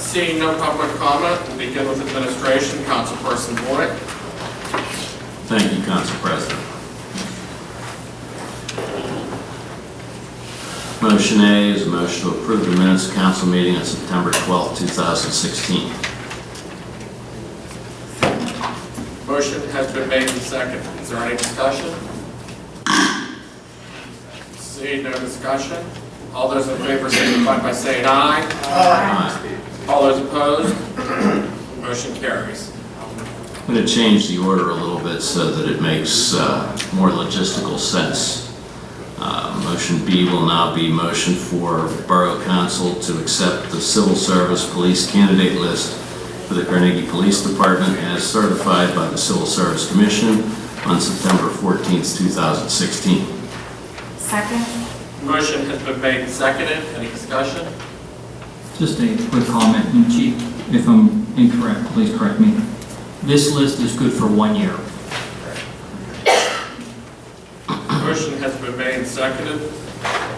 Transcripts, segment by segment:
Seeing no public comment, we'll begin with administration. Councilperson Boyd. Thank you, Council President. Motion A is a motion to approve the minutes of council meeting on September 12, 2016. Motion has been made and seconded. Is there any discussion? Seeing no discussion, all those in favor signify by saying aye. Aye. All those opposed, motion carries. I'm going to change the order a little bit so that it makes more logistical sense. Motion B will now be motion for Borough Council to accept the Civil Service Police Candidate List for the Carnegie Police Department as certified by the Civil Service Commission on September 14, 2016. Second. Motion has been made and seconded. Any discussion? Just a quick comment, and Chief, if I'm incorrect, please correct me. This list is good for 1 year. Motion has been made and seconded.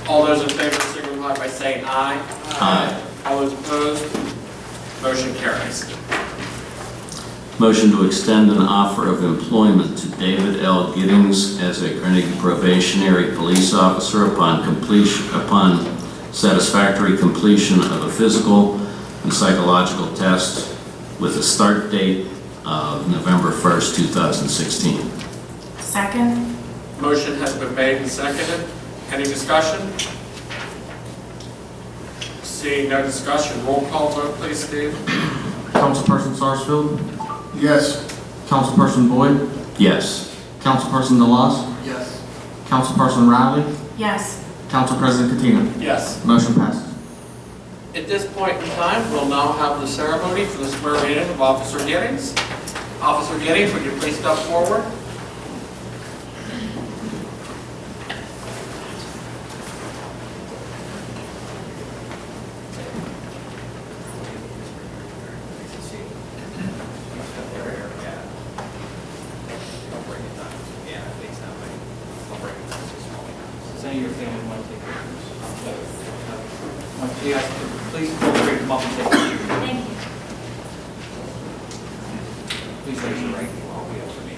All those in favor signify by saying aye. Aye. All those opposed, motion carries. Motion to extend an offer of employment to David L. Giddings as a Carnegie probationary police officer upon satisfactory completion of a physical and psychological test with a start date of November 1st, 2016. Second. Motion has been made and seconded. Any discussion? Seeing no discussion, roll call vote, please, Steve. Councilperson Sarsfield, Yes. Councilperson Boyd, Yes. Councilperson DeLoss, Yes. Councilperson Riley, Yes. Council President Katina. Yes. Motion passes. At this point in time, we'll now have the ceremony for the swearing in of Officer Giddings. Officer Giddings, would you please step forward? Does any of your family want to take pictures? Please feel free to come up and take pictures. Thank you. Please raise your right hand while we have for me.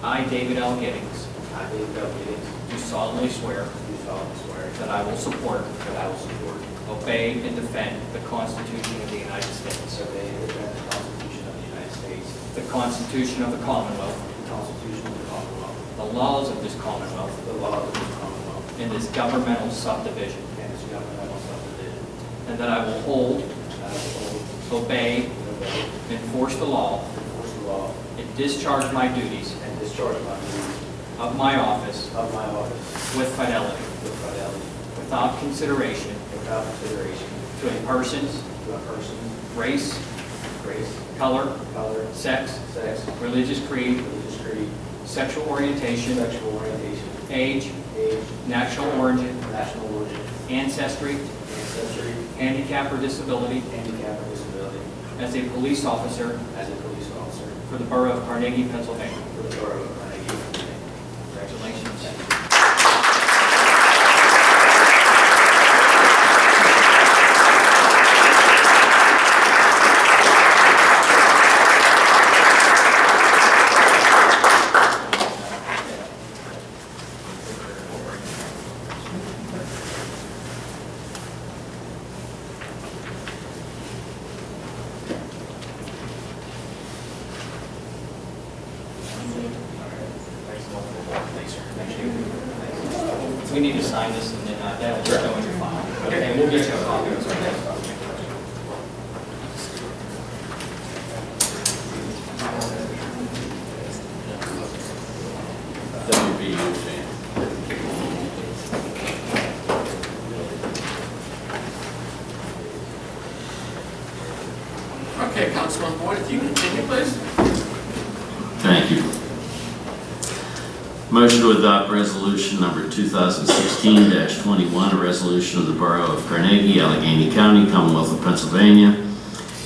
I, David L. Giddings, I, David L. Giddings, do solemnly swear do solemnly swear that I will support, that I will support, obey, and defend the Constitution of the United States, obey, and defend the Constitution of the United States, the Constitution of the Commonwealth, the Constitution of the Commonwealth, the laws of this Commonwealth, the laws of this Commonwealth, and this governmental subdivision, and this governmental subdivision, and that I will hold, and I will hold, obey, obey, enforce the law, enforce the law, and discharge my duties and discharge my duties of my office of my office with fidelity, with fidelity, without consideration without consideration to a person's to a person's race, race, color, color, sex, sex, religious creed, religious creed, sexual orientation, sexual orientation, age, age, national origin, national origin, ancestry, ancestry, handicap, or disability handicap, or disability, as a police officer as a police officer for the Borough of Carnegie, Pennsylvania. for the Borough of Carnegie. Congratulations. We need to sign this and then that will just go in your file. Okay, we'll get you a copy. WBU. Okay, Councilman Boyd, if you continue, please. Thank you. Motion to adopt resolution number 2016-21, a resolution of the Borough of Carnegie, Allegheny County, Commonwealth of Pennsylvania,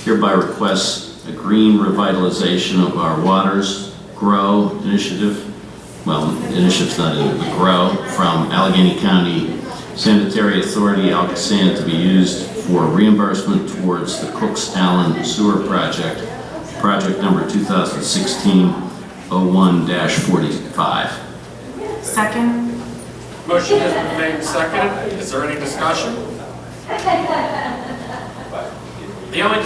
hereby requests a green revitalization of our waters GROW initiative. Well, the initiative's not in it, but GROW from Allegheny County Sanitary Authority, Alcosan, to be used for reimbursement towards the Cooks Allen Sewer Project, project number 2016-01-45. Second. Motion has been made and seconded. Is there any discussion? The only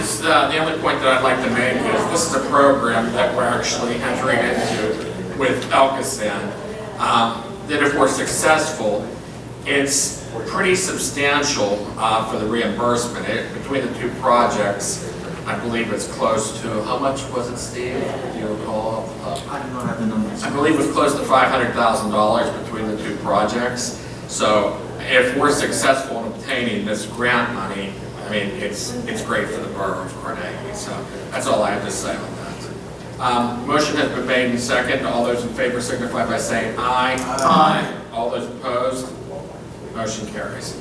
point that I'd like to make is this is a program that we're actually entering into with Elkasan, that if we're successful, it's pretty substantial for the reimbursement. Between the two projects, I believe it's close to, how much was it, Steve? Do you recall? I do not have the numbers. I believe it was close to $500,000 between the two projects. So if we're successful in obtaining this grant money, I mean, it's great for the Borough of Carnegie. So that's all I have to say on that. Motion has been made and seconded. All those in favor signify by saying aye. Aye. All those opposed, motion carries.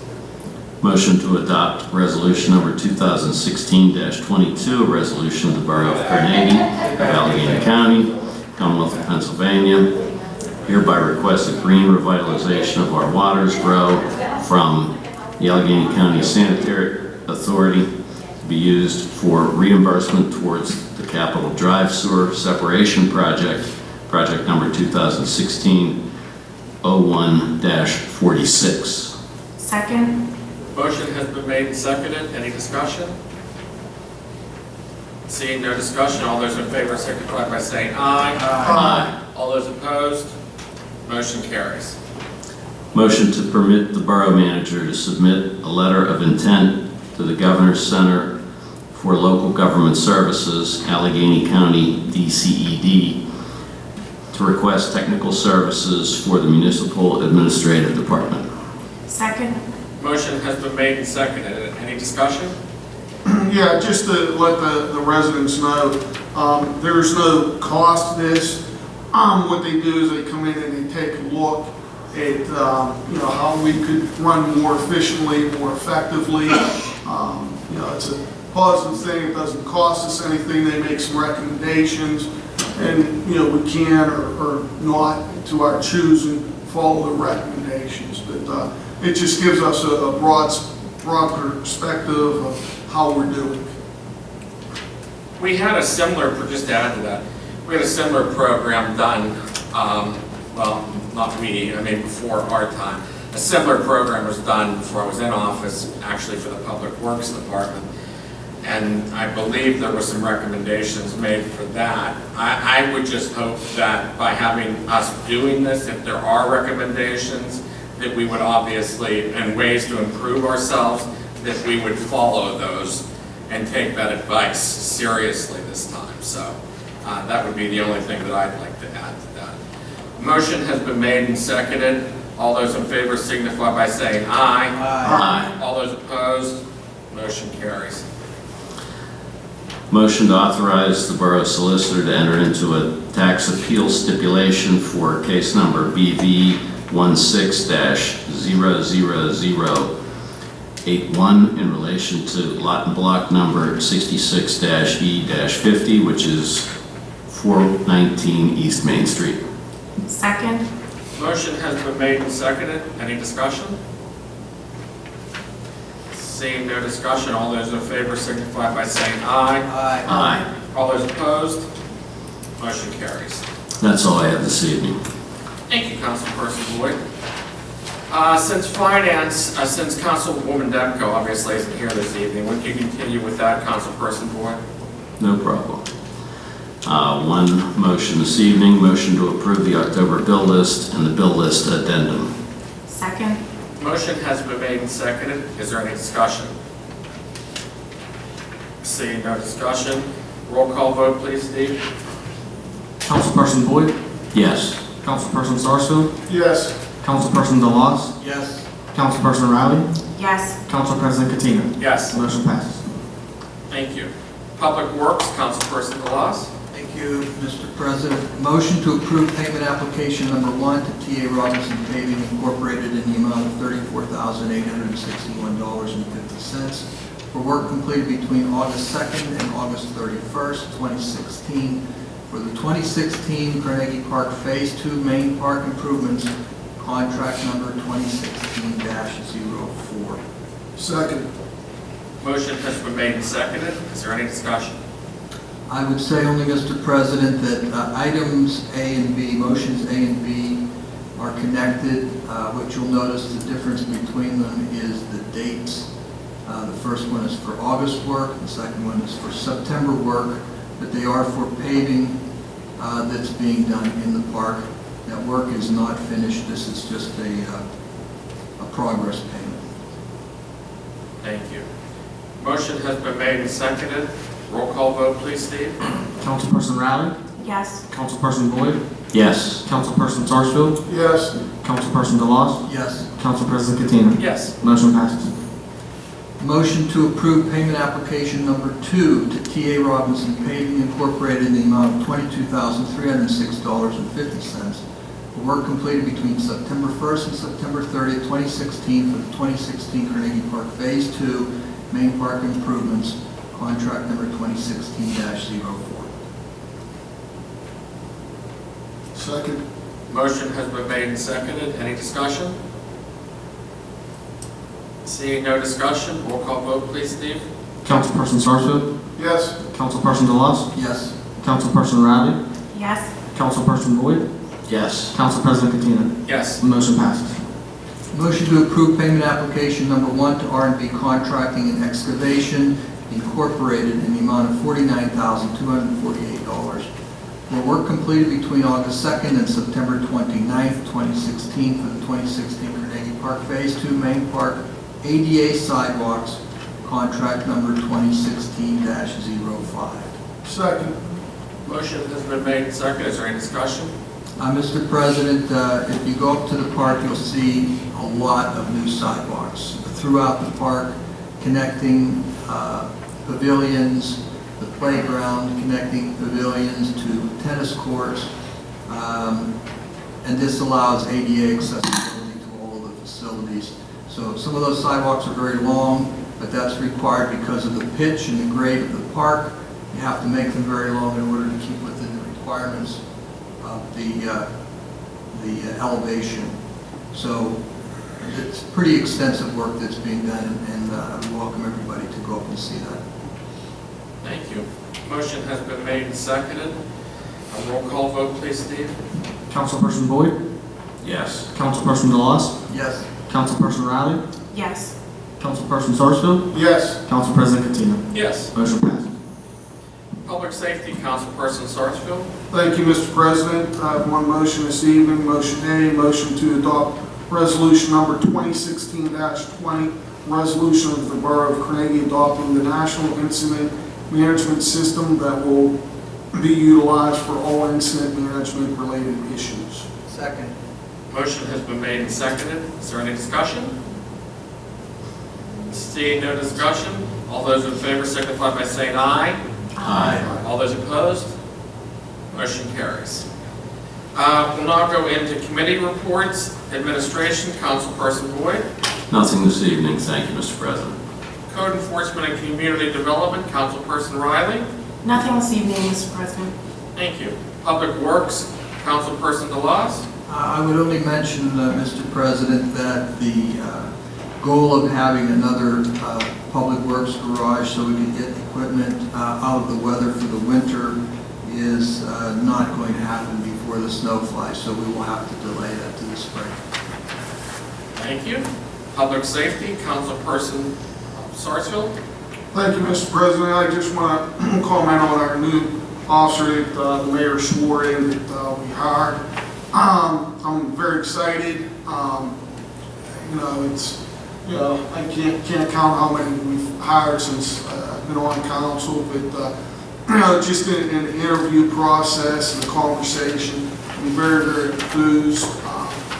Motion to adopt resolution number 2016-22, a resolution of the Borough of Carnegie, of Allegheny County, Commonwealth of Pennsylvania, hereby request a green revitalization of our waters grow from the Allegheny County Sanitary Authority to be used for reimbursement towards the Capitol Drive Sewer Separation Project, project number 2016-01-46. Second. Motion has been made and seconded. Any discussion? Seeing no discussion, all those in favor signify by saying aye. Aye. All those opposed, motion carries. Motion to permit the borough manager to submit a letter of intent to the Governor's Center for Local Government Services, Allegheny County, DCED, to request technical services for the Municipal Administrative Department. Second. Motion has been made and seconded. Any discussion? Yeah, just to let the residents know, there's no cost to this. What they do is they come in and they take a look at, how we could run more efficiently, more effectively. It's a positive thing. It doesn't cost us anything. They make some recommendations, and, we can or not, to our choosing, follow the recommendations. But it just gives us a broad perspective of how we're doing. We had a similar, just to add to that, we had a similar program done, well, not we, I mean before our time. A similar program was done before I was in office, actually for the Public Works Department. And I believe there were some recommendations made for that. I would just hope that by having us doing this, if there are recommendations, that we would obviously, and ways to improve ourselves, that we would follow those and take that advice seriously this time. So that would be the only thing that I'd like to add to that. Motion has been made and seconded. All those in favor signify by saying aye. Aye. All those opposed, motion carries. Motion to authorize the borough solicitor to enter into a tax appeal stipulation for case number BV 16-00081 in relation to lot and block number 66-E-50, which is 419 East Main Street. Second. Motion has been made and seconded. Any discussion? Seeing no discussion, all those in favor signify by saying aye. Aye. All those opposed, motion carries. That's all I have this evening. Thank you, Councilperson Boyd. Since Councilwoman Demko obviously isn't here this evening, would you continue with that, Councilperson Boyd? No problem. One motion this evening, motion to approve the October bill list and the bill list addendum. Second. Motion has been made and seconded. Is there any discussion? Seeing no discussion, roll call vote, please, Steve. Councilperson Boyd, Yes. Councilperson Sarsfield, Yes. Councilperson DeLoss, Yes. Councilperson Riley, Yes. Council President Katina. Yes, Motion passes. thank you. Public Works, Councilperson DeLoss. Thank you, Mr. President. Motion to approve payment application number 1 to T.A. Robinson Paving Incorporated in the amount of $34,861.50 for work completed between August 2nd and August 31st, 2016 for the 2016 Carnegie Park Phase 2 Main Park Improvements, contract number 2016-04. Second. Motion has been made and seconded. Is there any discussion? I would say only, Mr. President, that items A and B, motions A and B are connected. What you'll notice, the difference between them is the dates. The first one is for August work, the second one is for September work, but they are for paving that's being done in the park. That work is not finished. This is just a progress payment. Thank you. Motion has been made and seconded. Roll call vote, please, Steve. Councilperson Riley? Yes. Councilperson Boyd? Yes. Councilperson Sarsfield? Yes. Councilperson DeLoss? Yes. Council President Katina? Yes. Motion passes. Motion to approve payment application number 2 to T.A. Robinson Paving Incorporated in the amount of $22,306.50 for work completed between September 1st and September 30th, 2016 for the 2016 Carnegie Park Phase 2 Main Park Improvements, contract number 2016-04. Second. Motion has been made and seconded. Any discussion? Seeing no discussion, roll call vote, please, Steve. Councilperson Sarsfield? Yes. Councilperson DeLoss? Yes. Councilperson Riley? Yes. Councilperson Boyd? Yes. Council President Katina? Yes. Motion passes. Motion to approve payment application number 1 to R&B Contracting and Excavation Incorporated in the amount of $49,248 for work completed between August 2nd and September 29th, 2016 for the 2016 Carnegie Park Phase 2 Main Park ADA Sidewalks, contract number 2016-05. Second. Motion has been made and seconded. Is there any discussion? Mr. President, if you go up to the park, you'll see a lot of new sidewalks throughout the park, connecting pavilions, the playground, connecting pavilions to tennis courts, and this allows ADA accessibility to all of the facilities. So some of those sidewalks are very long, but that's required because of the pitch and the grade of the park. You have to make them very long in order to keep within the requirements of the elevation. So it's pretty extensive work that's being done, and I welcome everybody to go up and see that. Thank you. Motion has been made and seconded. A roll call vote, please, Steve. Councilperson Boyd? Yes. Councilperson DeLoss? Yes. Councilperson Riley? Yes. Councilperson Sarsfield? Yes. Council President Katina? Yes. Motion passes. Public Safety, Councilperson Sarsfield. Thank you, Mr. President. I have one motion this evening. Motion A, motion to adopt resolution number 2016-20, resolution of the Borough of Carnegie adopting the National Incident Management System that will be utilized for all incident management related issues. Second. Motion has been made and seconded. Is there any discussion? Seeing no discussion, all those in favor signify by saying aye. Aye. All those opposed? Motion carries. We'll now go into committee reports. Administration, Councilperson Boyd. Nothing this evening, thank you, Mr. President. Code Enforcement and Community Development, Councilperson Riley. Nothing this evening, Mr. President. Thank you. Public Works, Councilperson DeLoss. I would only mention, Mr. President, that the goal of having another public works garage so we can get equipment out of the weather for the winter is not going to happen before the snow flies, so we will have to delay that to the spring. Thank you. Public Safety, Councilperson Sarsfield. Thank you, Mr. President. I just want to comment on our new officer that the mayor swore in that we hired. I'm very excited. I can't count how many we've hired since I've been on council, but just in the interview process and the conversation, I'm very, very enthused.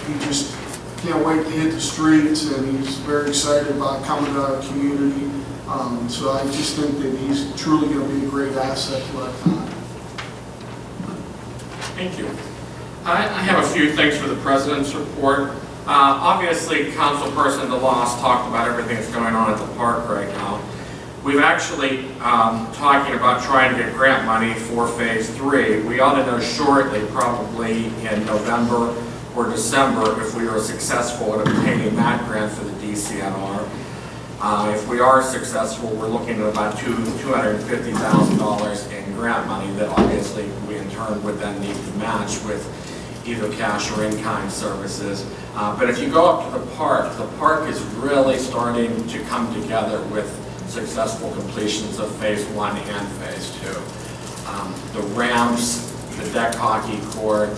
He just can't wait to hit the streets, and he's very excited about coming to our community. So I just think that he's truly going to be a great asset to our town. Thank you. I have a few things for the President's report. Obviously, Councilperson DeLoss talked about everything that's going on at the park right now. We've actually talking about trying to get grant money for Phase 3. We ought to know shortly, probably in November or December, if we are successful in obtaining that grant for the DCNR. If we are successful, we're looking at about $250,000 in grant money that obviously we in turn would then need to match with either cash or in-kind services. But if you go up to the park is really starting to come together with successful completions of phase 1 and phase 2. The ramps, the deck hockey court,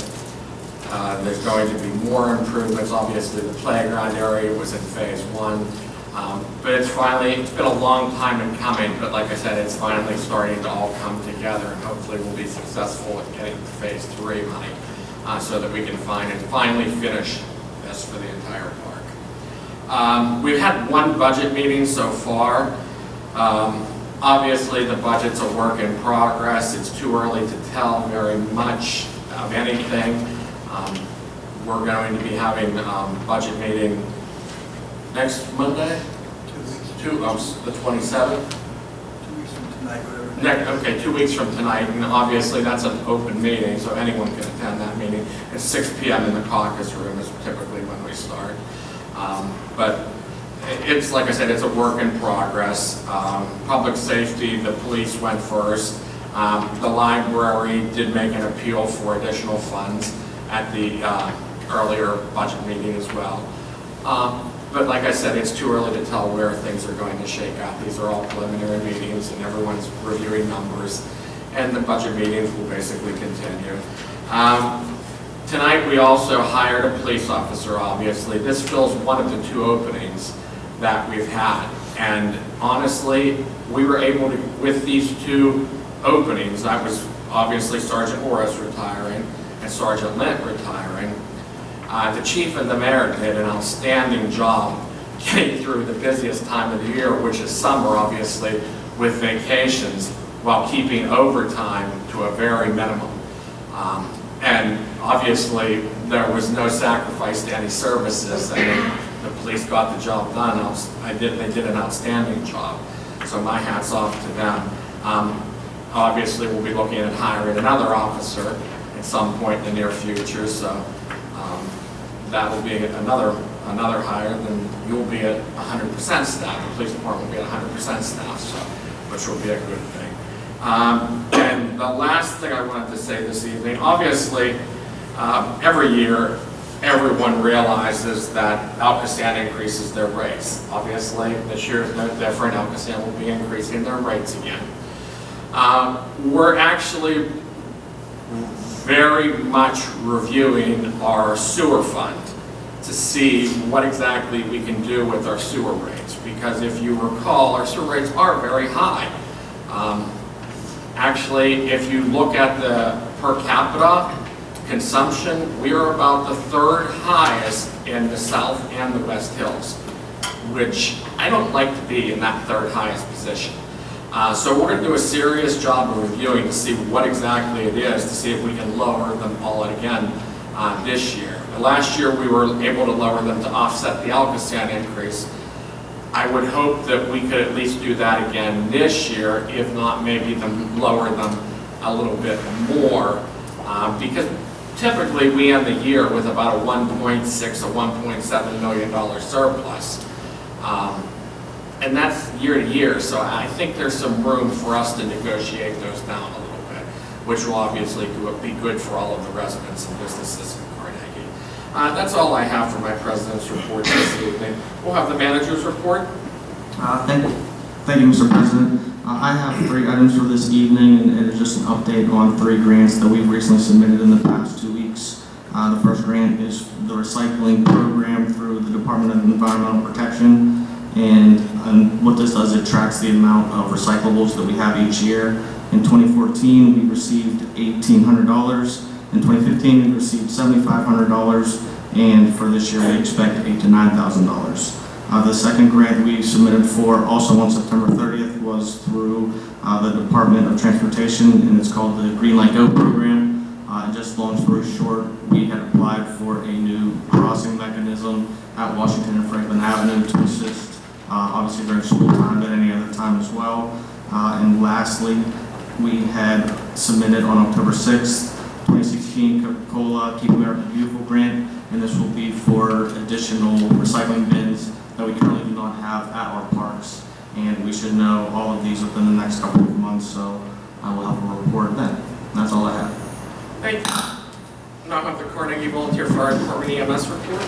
there's going to be more improvements. Obviously, the playground area was in phase 1. But it's been a long time in coming, but like I said, it's finally starting to all come together, and hopefully we'll be successful at getting to phase 3 money so that we can finally finish this for the entire park. We've had one budget meeting so far. Obviously, the budget's a work in progress. It's too early to tell very much of anything. We're going to be having a budget meeting next Monday? The 27th? 2 weeks from tonight, whatever. Okay, 2 weeks from tonight, and obviously that's an open meeting, so anyone can attend that meeting. It's 6 p.m. in the caucus room is typically when we start. But it's, like I said, it's a work in progress. Public safety, the police went first. The library did make an appeal for additional funds at the earlier budget meeting as well. But like I said, it's too early to tell where things are going to shake out. These are all preliminary meetings and everyone's reviewing numbers, and the budget meetings will basically continue. Tonight we also hired a police officer, obviously. This fills one of the 2 openings that we've had. And honestly, we were able to, with these 2 openings, that was obviously Sergeant Horace retiring and Sergeant Lint retiring, the chief and the mayor did an outstanding job getting through the busiest time of the year, which is summer, obviously, with vacations, while keeping overtime to a very minimum. And obviously, there was no sacrifice to any services. I mean, the police got the job done. They did an outstanding job. So my hat's off to them. Obviously, we'll be looking at hiring another officer at some point in the near future. So that will be another hire. Then you'll be at 100% staff. The police department will be at 100% staff, so which will be a good thing. And the last thing I wanted to say this evening, obviously, every year, everyone realizes that Al-Qassam increases their rates. Obviously, this year is no different. Al-Qassam will be increasing their rates again. We're actually very much reviewing our sewer fund to see what exactly we can do with our sewer rates. Because if you recall, our sewer rates are very high. Actually, if you look at the per capita consumption, we are about the 3rd highest in the South and the West Hills, which I don't like to be in that 3rd highest position. So we're going to do a serious job of reviewing to see what exactly it is, to see if we can lower them all again this year. Last year we were able to lower them to offset the Al-Qassam increase. I would hope that we could at least do that again this year, if not maybe lower them a little bit more, because typically we end the year with about a $1.6 or $1.7 million surplus. And that's year to year, so I think there's some room for us to negotiate those down a little bit, which will obviously be good for all of the residents and businesses in Carnegie. That's all I have for my president's report this evening. We'll have the manager's report. Thank you, Mr. President. I have 3 items for this evening, and it's just an update on 3 grants that we've recently submitted in the past 2 weeks. The first grant is the recycling program through the Department of Environmental Protection. And what this does, it tracks the amount of recyclables that we have each year. In 2014, we received $1,800. In 2015, we received $7,500. And for this year, we expect $8,000 to $9,000. The second grant we submitted for, also on September 30th, was through the Department of Transportation, and it's called the Green Light Go program. Just long story short, we had applied for a new crossing mechanism at Washington and Franklin Avenue to assist obviously during school time, but any other time as well. And lastly, we had submitted on October 6th, 2016 Coca-Cola Keep America Beautiful grant, and this will be for additional recycling bins that we currently do not have at our parks. And we should know all of these within the next couple of months, so I will have a report then. That's all I have. Thank you. Now have the Carnegie Volunteer Fire Department EMS report.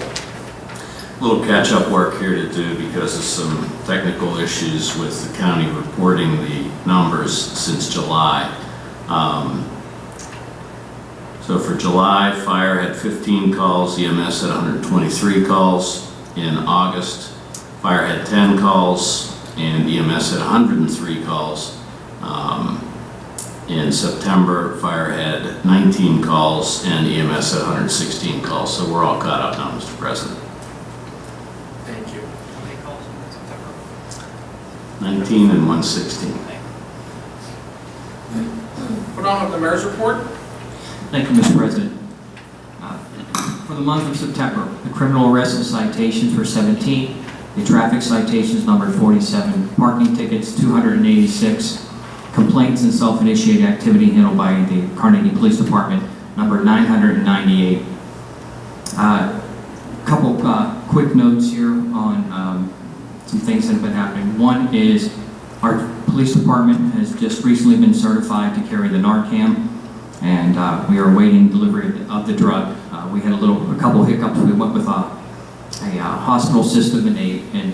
A little catch-up work here to do because of some technical issues with the county reporting the numbers since July. So for July, fire had 15 calls, EMS had 123 calls. In August, fire had 10 calls, and EMS had 103 calls. In September, fire had 19 calls, and EMS had 116 calls. So we're all caught up now, Mr. President. Thank you. 19 and 116. We'll now have the mayor's report. Thank you, Mr. President. For the month of September, the criminal arrests and citations were 17, the traffic citations numbered 47, parking tickets 286, complaints and self-initiated activity handled by the Carnegie Police Department numbered 998. Couple quick notes here on some things that have been happening. One is our police department has just recently been certified to carry the Narcan, and we are awaiting delivery of the drug. We had a couple hiccups. We went with a hospital system, and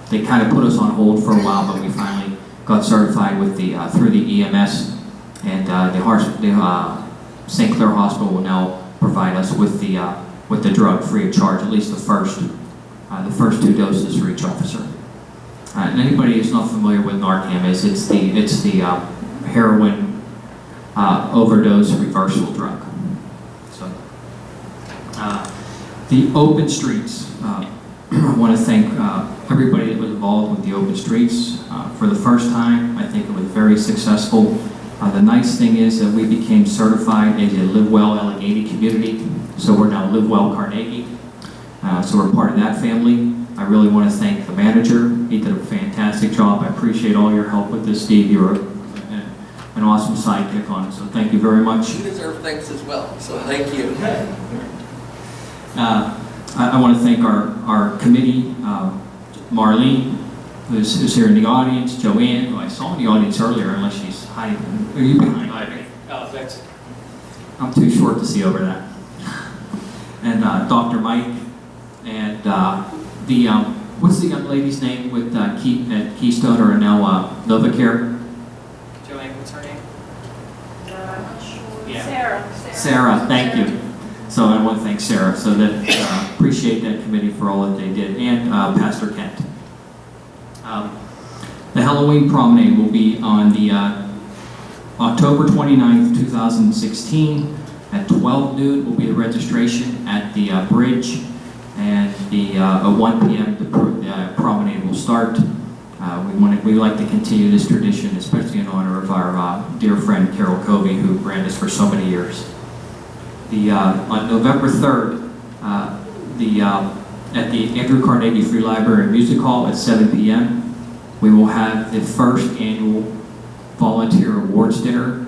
they kind of put us on hold for a while, but we finally got certified with through the EMS, and the St. Clair Hospital will now provide us with the drug free of charge, at least the first 2 doses for each officer. And anybody who's not familiar with Narcan it's the heroin overdose reversal drug. So the open streets. I want to thank everybody that was involved with the open streets. For the first time, I think it was very successful. The nice thing is that we became certified as a Live Well Allegheny community, so we're now Live Well Carnegie. So we're part of that family. I really want to thank the manager. He did a fantastic job. I appreciate all your help with this, Steve. You're an awesome sidekick on it, so thank you very much. You deserve thanks as well, so thank you. I want to thank our committee, Marlene, who's here in the audience, Joanne, who I saw in the audience earlier, unless she's hiding. Are you behind me? Oh, that's I'm too short to see over that. And Dr. Mike, and what's the young lady's name with at Keystone or now NovaCare? Joanne, what's her name? I'm not sure. Yeah. Sarah. Sarah, thank you. So I want to thank Sarah. So that appreciate that committee for all that they did, and Pastor Kent. The Halloween promenade will be on the October 29th, 2016 at 12 noon. Will be the registration at the bridge, and at 1 p.m. the promenade will start. We like to continue this tradition, especially in honor of our dear friend Carol Covey, who ran this for so many years. On November 3rd, at the Andrew Carnegie Free Library and Music Hall at 7 p.m., we will have the first annual Volunteer Awards Dinner.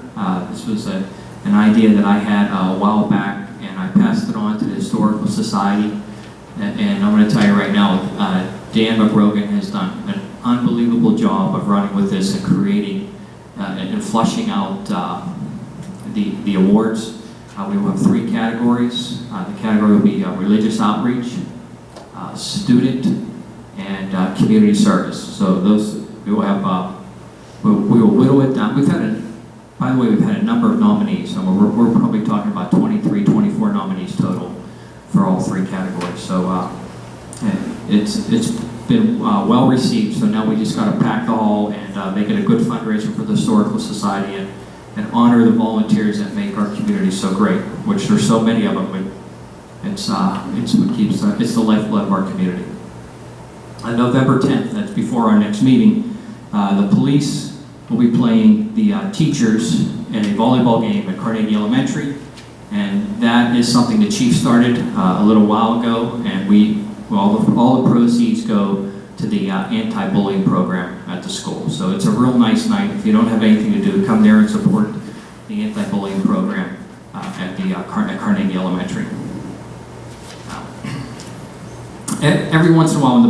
This was an idea that I had a while back, and I passed it on to the Historical Society. And I'm going to tell you right now, Dan McRogan has done an unbelievable job of running with this and creating and flushing out the awards. We will have 3 categories. The category will be religious outreach, student, and community service. So those we will have. We will whittle it down. By the way, we've had a number of nominees, and we're probably talking about 23, 24 nominees total for all 3 categories. So it's been well received. So now we just got to pack the hall and make it a good fundraiser for the Historical Society and honor the volunteers that make our community so great, which there's so many of them. But it's what keeps it's the lifeblood of our community. On November 10th, that's before our next meeting, the police will be playing the teachers in a volleyball game at Carnegie Elementary, and that is something the chief started a little while ago, and all the proceeds go to the anti-bullying program at the school. So it's a real nice night. If you don't have anything to do, come there and support the anti-bullying program at Carnegie Elementary. Every once in a while in the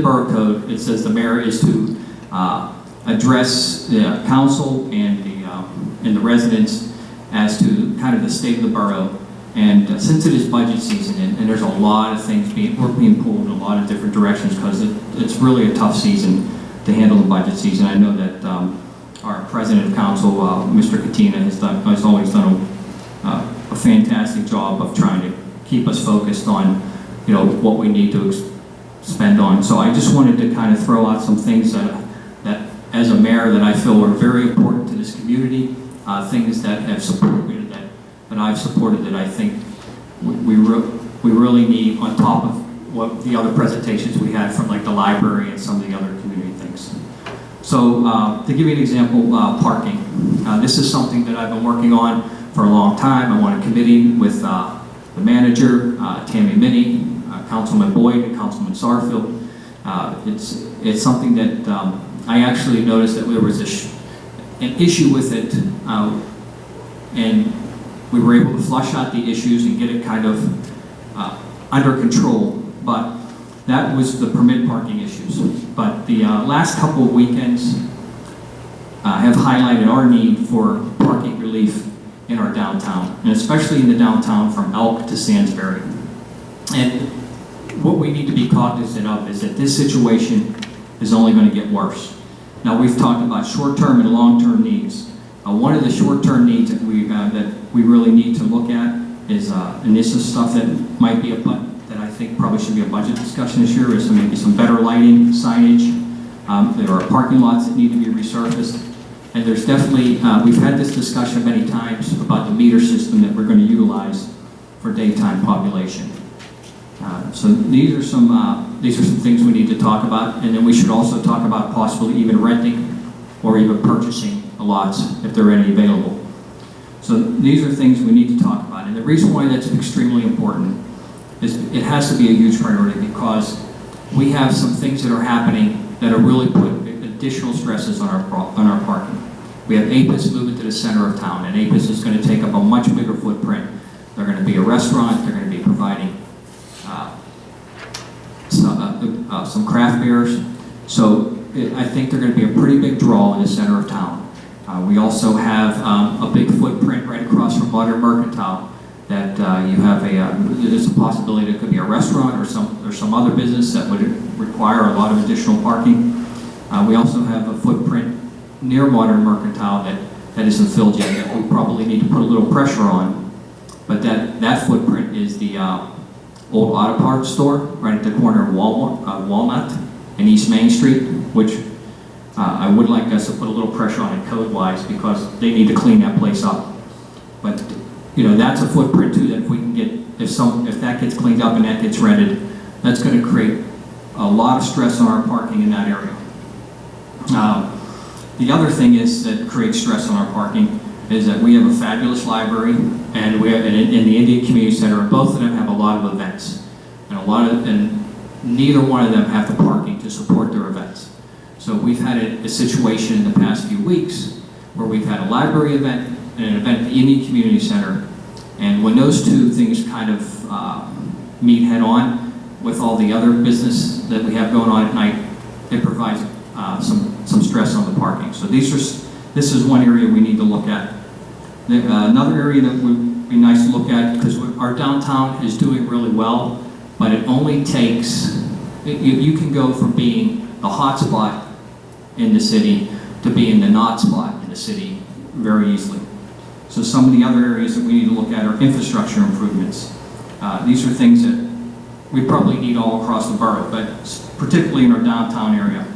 borough code, it says the mayor is to address the council and the residents as to kind of the state of the borough. And since it is budget season, and there's a lot of things we're being pulled in a lot of different directions because it's really a tough season to handle the budget season. I know that our president of council, Mr. Katina, has always done a fantastic job of trying to keep us focused on, what we need to spend on. So I just wanted to kind of throw out some things that as a mayor that I feel are very important to this community, things that have supported that I've supported that I think we really need on top of what the other presentations we had from like the library and some of the other community things. So to give you an example, parking. This is something that I've been working on for a long time. I'm on a committee with the manager, Tammy Minnie, Councilman Boyd, and Councilman Sarfield. It's something that I actually noticed that there was an issue with it, and we were able to flush out the issues and get it kind of under control. But that was the permit parking issues. But the last couple of weekends have highlighted our need for parking relief in our downtown, and especially in the downtown from Elk to Sandsbury. And what we need to be cognizant of is that this situation is only going to get worse. Now, we've talked about short-term and long-term needs. One of the short-term needs that we really need to look at is, and this is stuff that might be that I think probably should be a budget discussion this year, is maybe some better lighting, signage. There are parking lots that need to be resurfaced. And there's definitely, we've had this discussion many times about the meter system that we're going to utilize for daytime population. So these are some things we need to talk about, and then we should also talk about possibly even renting or even purchasing lots if there are any available. So these are things we need to talk about, and the reason why that's extremely important is it has to be a huge priority because we have some things that are happening that are really putting additional stresses on our parking. We have APIS moving to the center of town, and APIS is going to take up a much bigger footprint. They're going to be a restaurant. They're going to be providing some craft beers. So I think they're going to be a pretty big draw in the center of town. We also have a big footprint right across from Modern Mercantile that you have there's a possibility that it could be a restaurant or some other business that would require a lot of additional parking. We also have a footprint near Modern Mercantile that isn't filled yet that we probably need to put a little pressure on. But that footprint is the old auto parts store right at the corner of Walnut and East Main Street, which I would like us to put a little pressure on it code-wise because they need to clean that place up. But that's a footprint too that if we can get if that gets cleaned up and that gets rented, that's going to create a lot of stress on our parking in that area. The other thing is that creates stress on our parking is that we have a fabulous library and we have in the Indian Community Center, and both of them have a lot of events, and neither one of them have the parking to support their events. So we've had a situation in the past few weeks where we've had a library event and an event at the Indian Community Center, and when those two things kind of meet head on with all the other business that we have going on at night, it provides some stress on the parking. So this is one area we need to look at. Another area that would be nice to look at, because our downtown is doing really well, but it only takes, you can go from being the hot spot in the city to being the not spot in the city very easily. So some of the other areas that we need to look at are infrastructure improvements. These are things that we probably need all across the borough, but particularly in our downtown area.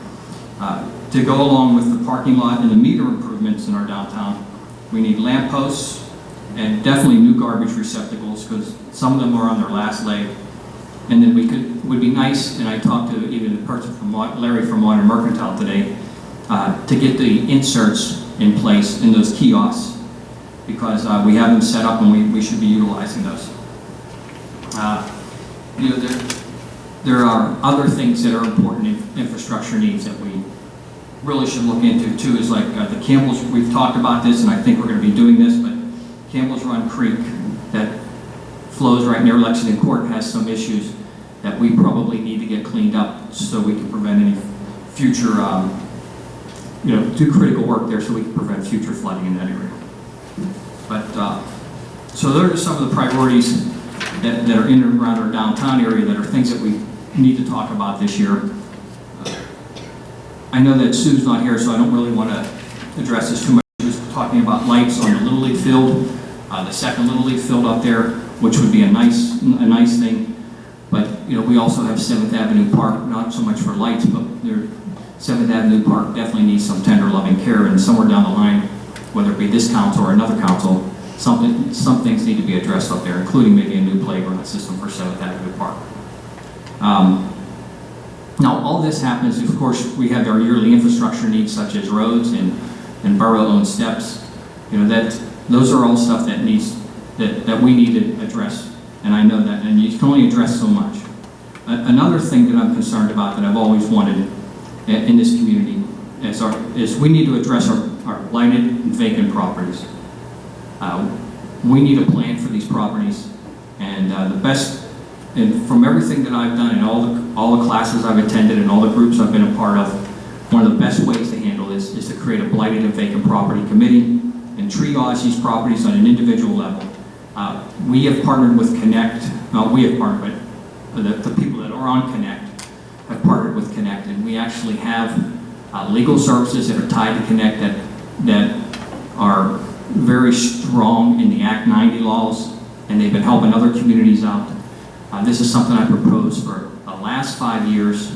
To go along with the parking lot and the meter improvements in our downtown, we need lamp posts and definitely new garbage receptacles because some of them are on their last leg. And then it would be nice, and I talked to even the person from Larry from Modern Mercantile today, to get the inserts in place in those kiosks because we have them set up and we should be utilizing those. There are other things that are important infrastructure needs that we really should look into too, is like the Campbell's, we've talked about this and I think we're going to be doing this, but Campbell's Run Creek that flows right near Lexington Court has some issues that we probably need to get cleaned up so we can prevent any future, do critical work there so we can prevent future flooding in that area. But, so those are some of the priorities that are in and around our downtown area that are things that we need to talk about this year. I know that Sue's not here, so I don't really want to address this too much. She was talking about lights on the Little League field, the second Little League field up there, which would be a nice thing. But, we also have 7th Avenue Park, not so much for lights, but 7th Avenue Park definitely needs some tender loving care, and somewhere down the line, whether it be this council or another council, some things need to be addressed up there, including maybe a new playground system for 7th Avenue Park. Now, all this happens, of course, we have our yearly infrastructure needs such as roads and borough-owned steps. Those are all stuff that we need to address, and I know that, and you can only address so much. Another thing that I'm concerned about that I've always wanted in this community is we need to address our blighted and vacant properties. We need a plan for these properties, and and from everything that I've done and all the classes I've attended and all the groups I've been a part of, one of the best ways to handle this is to create a blighted and vacant property committee and triage these properties on an individual level. We have partnered with Connect. We have partnered, but the people that are on Connect have partnered with Connect, and we actually have legal services that are tied to Connect that are very strong in the Act 90 laws, and they've been helping other communities out. This is something I proposed for the last 5 years.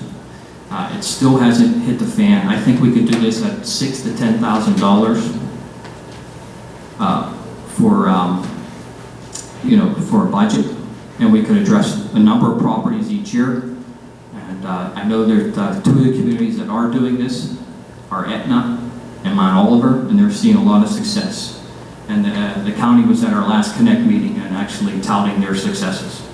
It still hasn't hit the fan. I think we could do this at $6,000 to $10,000 for a budget, and we could address a number of properties each year. And I know that 2 of the communities that are doing this are Etna and Mount Oliver, and they're seeing a lot of success. And the county was at our last Connect meeting and actually touting their successes.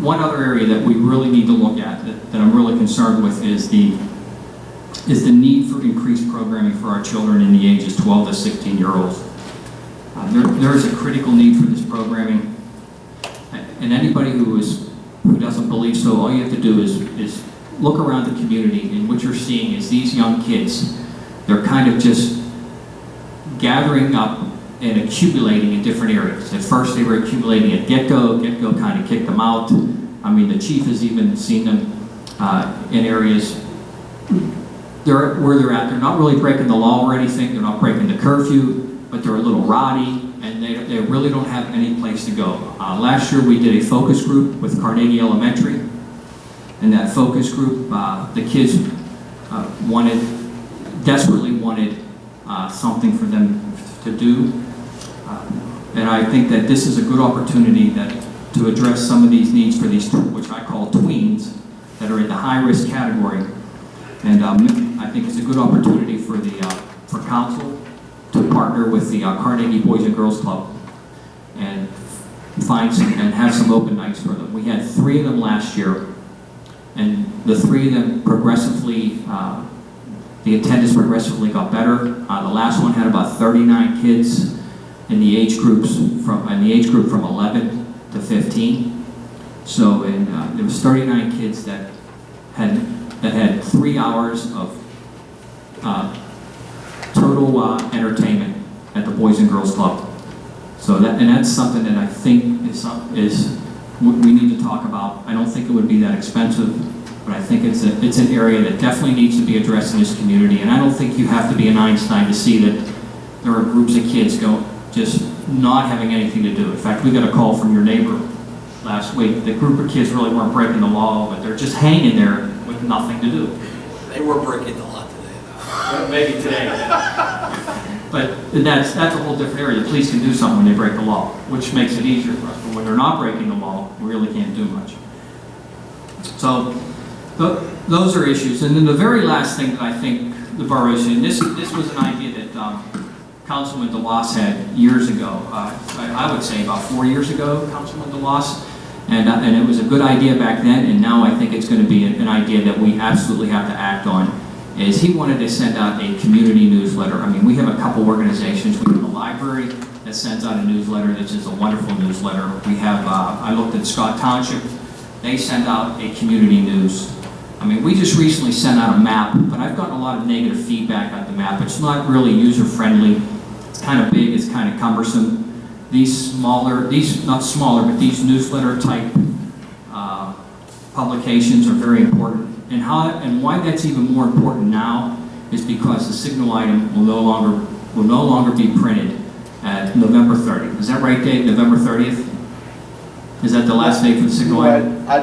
One other area that we really need to look at that I'm really concerned with is the need for increased programming for our children in the ages 12 to 16-year-olds. There is a critical need for this programming, and anybody who doesn't believe so, all you have to do is look around the community, and what you're seeing is these young kids, they're kind of just gathering up and accumulating in different areas. At first they were accumulating at Get-Go. Get-Go kind of kicked them out. I mean, the chief has even seen them in areas where they're at. They're not really breaking the law or anything. They're not breaking the curfew, but they're a little rowdy, and they really don't have any place to go. Last year we did a focus group with Carnegie Elementary, and that focus group, the kids desperately wanted something for them to do. And I think that this is a good opportunity to address some of these needs for these, which I call tweens, that are in the high-risk category. And I think it's a good opportunity for council to partner with the Carnegie Boys and Girls Club and have some open nights for them. We had 3 of them last year, and the 3 of them progressively, the attendance progressively got better. The last one had about 39 kids in the age group from 11 to 15. So there was 39 kids that had 3 hours of total entertainment at the Boys and Girls Club. So that's something that I think is we need to talk about. I don't think it would be that expensive, but I think it's an area that definitely needs to be addressed in this community. And I don't think you have to be an Einstein to see that there are groups of kids just not having anything to do. In fact, we got a call from your neighbor last week. The group of kids really weren't breaking the law, but they're just hanging there with nothing to do. They were breaking the law today, though. Maybe today. But that's a whole different area. The police can do something when they break the law, which makes it easier for us. But when they're not breaking the law, we really can't do much. So those are issues. And then the very last thing that I think the borough is in, this was an idea that Councilman DeLoss had years ago. I would say about 4 years ago, Councilman DeLoss. And it was a good idea back then, and now I think it's going to be an idea that we absolutely have to act on. is he wanted to send out a community newsletter. I mean, we have a couple organizations. We have a library that sends out a newsletter, which is a wonderful newsletter. We have, I looked at Scott Township, they send out a community news. I mean, we just recently sent out a map, but I've gotten a lot of negative feedback on the map. It's not really user-friendly. It's kind of big, it's kind of cumbersome. These not smaller, but these newsletter-type publications are very important. And why that's even more important now is because the signal item will no longer be printed at November 30th. Is that right, Dave? November 30th? Is that the last day for the signal item? I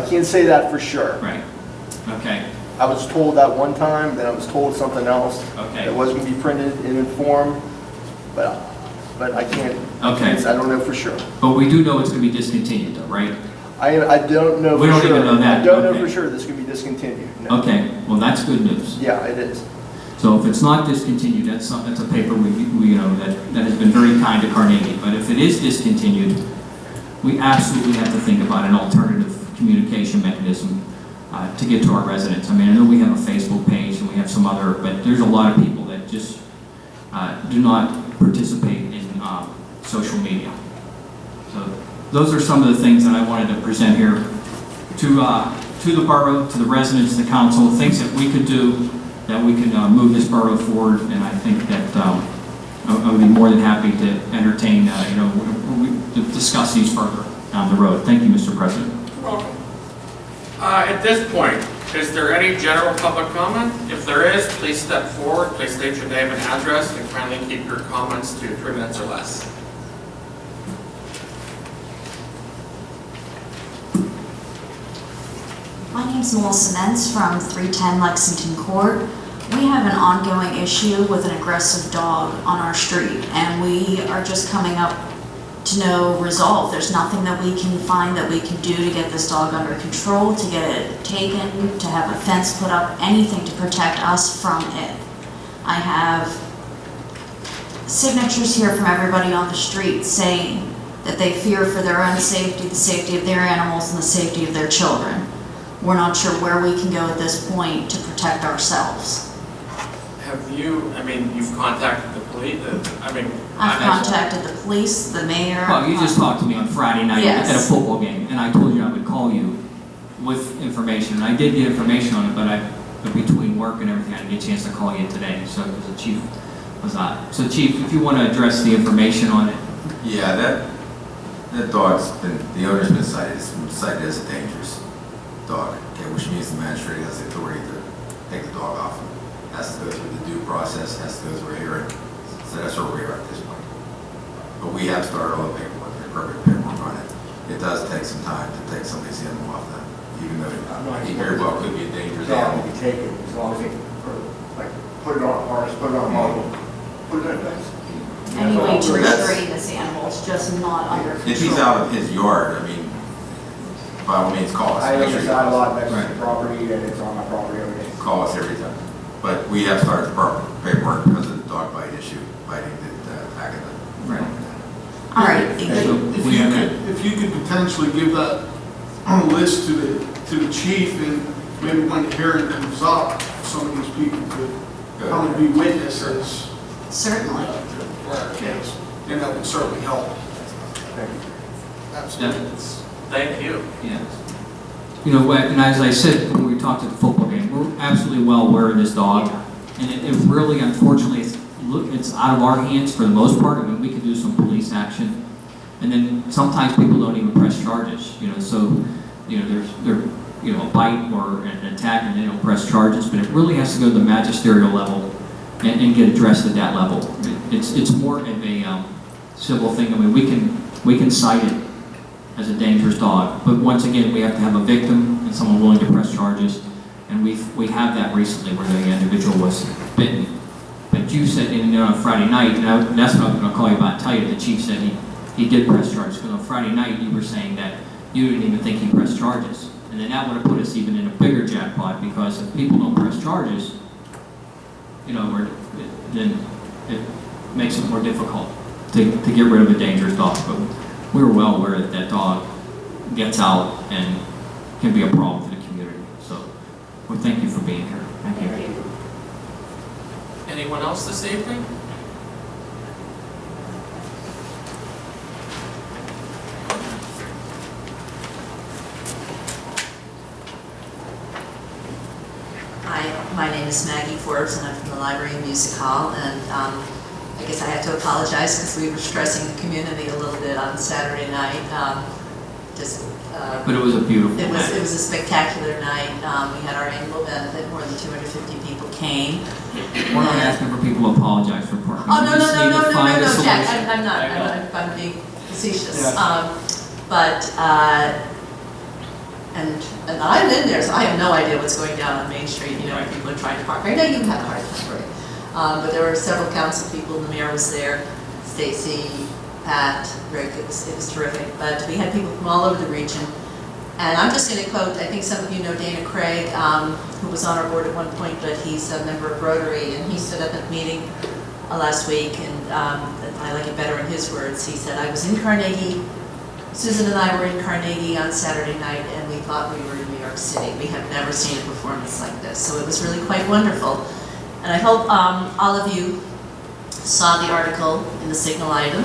can't say that for sure. Right. Okay. I was told that one time, then I was told something else. Okay. It was going to be printed in form, but I can't. Okay. I don't know for sure. But we do know it's going to be discontinued, though, right? I don't know for sure. We don't even know that. I don't know Okay. for sure this is going to be discontinued. No. Okay. Well, that's good news. Yeah, it is. So if it's not discontinued, that's a paper we that has been very kind to Carnegie. But if it is discontinued, we absolutely have to think about an alternative communication mechanism to get to our residents. I mean, I know we have a Facebook page and we have some other, but there's a lot of people that just do not participate in social media. So those are some of the things that I wanted to present here to the borough, to the residents, the council, things that we could do that we can move this borough forward. And I think that I would be more than happy to entertain, to discuss these further down the road. Thank you, Mr. President. You're welcome. At this point, is there any general public comment? If there is, please step forward, please state your name and address, and kindly keep your comments to 3 minutes or less. My name's Melissa Mentz from 310 Lexington Court. We have an ongoing issue with an aggressive dog on our street, and we are just coming up to no resolve. There's nothing that we can find that we can do to get this dog under control, to get it taken, to have a fence put up, anything to protect us from it. I have signatures here from everybody on the street saying that they fear for their own safety, the safety of their animals, and the safety of their children. We're not sure where we can go at this point to protect ourselves. Have you, you've contacted the police? I've contacted the police, the mayor. Well, you just talked to me on Friday night Yes. at a football game, and I told you I would call you with information. And I did get information on it, but between work and everything, I didn't get a chance to call you today. So the chief was on. So Chief, if you want to address the information on it. Yeah, that dog's been, the owner's been cited as a dangerous dog, okay, which means the magistrate has the authority to take the dog off. Has to go through the due process, has to go through a hearing. So that's where we are at this point. But we have started all the paperwork, the appropriate paperwork on it. It does take some time to take somebody's animal off them, even though he very well could be a dangerous Dog animal. will be taken as long as he, put it on a harness, put it on a muzzle, put it in a fence. Any way to That's- restrain this animal, it's just not under control. If he's out of his yard, by all means, call us. I Make sure you reside a lot next to Right. the property, and it's on my property every day. Call us every time. But we have started the proper paperwork because of the dog bite issue, biting the attack of the. Right. All right. If you could potentially give that list to the chief, and maybe when the hearing comes up, some of these people could come and be witnesses. Certainly. For our case, and that would certainly help. Thank you. Absolutely. Thank you. Yeah. And as I said when we talked at the football game, we're absolutely well aware of this dog. And it really, unfortunately, it's out of our hands for the most part. We can do some police action. And then sometimes people don't even press charges, so, there's a bite or an attack and they don't press charges. But it really has to go to the magisterial level and get addressed at that level. It's more of a civil thing. We can cite it as a dangerous dog. But once again, we have to have a victim and someone willing to press charges. And we have that recently where the individual was bitten. But you said on Friday night, and that's what I was going to call you about and tell you, the chief said he did press charges. Because on Friday night, you were saying that you didn't even think he pressed charges. And then that would have put us even in a bigger jackpot, because if people don't press charges, then it makes it more difficult to get rid of a dangerous dog. But we were well aware that that dog gets out and can be a problem for the community. So we thank you for Anyone else this evening? Hi, my name is Maggie Forbes, and I'm from the Library and Music Hall, and I guess I have to apologize because we were stressing the community a little bit on Saturday night. But it was a beautiful It night. was a spectacular night. We had our annual benefit, more than 250 people came. We're not asking for people to apologize for parking. Oh, We no, just need to find a Jack, solution. I'm not, I'm being facetious. Yeah. But, and I'm in there, so I have no idea what's going down on Main Street, you know, when people are trying to park. I know you have a hard time, right? But there were several council people, the mayor was there, Stacy, Pat, Rick, it was terrific. But we had people from all over the region. And I'm just going to quote, I think some of you know Dana Craig, who was on our board at one point, but he's a member of Rotary, and he stood up at a meeting last week, and I like it better in his words. He said, I was in Carnegie, Susan and I were in Carnegie on Saturday night, and we thought we were in New York City. We have never seen a performance like this, so it was really quite wonderful. And I hope all of you saw the article in the Signal item.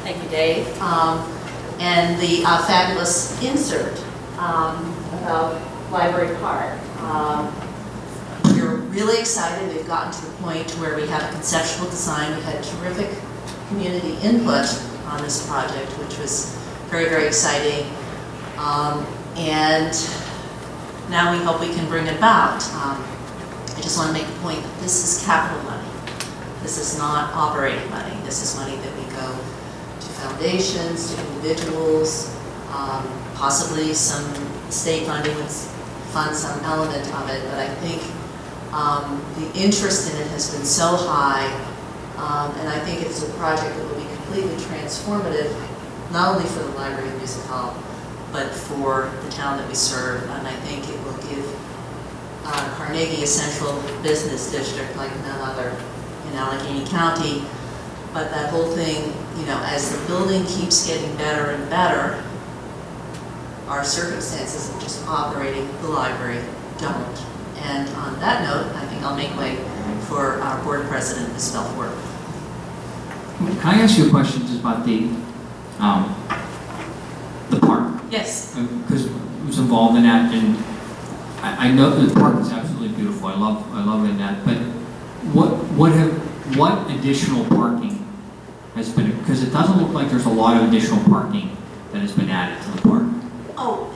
Thank you, Dave. And the fabulous insert about Library Park. We're really excited. We've gotten to the point where we have a conceptual design. We've had terrific community input on this project, which was very, very exciting. And now we hope we can bring it about. I just want to make the point that this is capital money. This is not operating money. This is money that we go to foundations, to individuals, possibly some state funding would fund some element of it, but I think the interest in it has been so high, and I think it's a project that will be completely transformative, not only for the Library and Music Hall, but for the town that we serve, and I think it will give Carnegie a central business district like none other in Allegheny County. But that whole thing, you know, as the building keeps getting better and better, our circumstances of just operating the library don't. And on that note, I think I'll make way for our board president, Ms. Belfort. Can I ask you a question just about the park? Yes. Because I was involved in that, and I know the park is absolutely beautiful. I love it in that. But what additional parking has been? Because it doesn't look like there's a lot of additional parking that has been added to the park. Oh,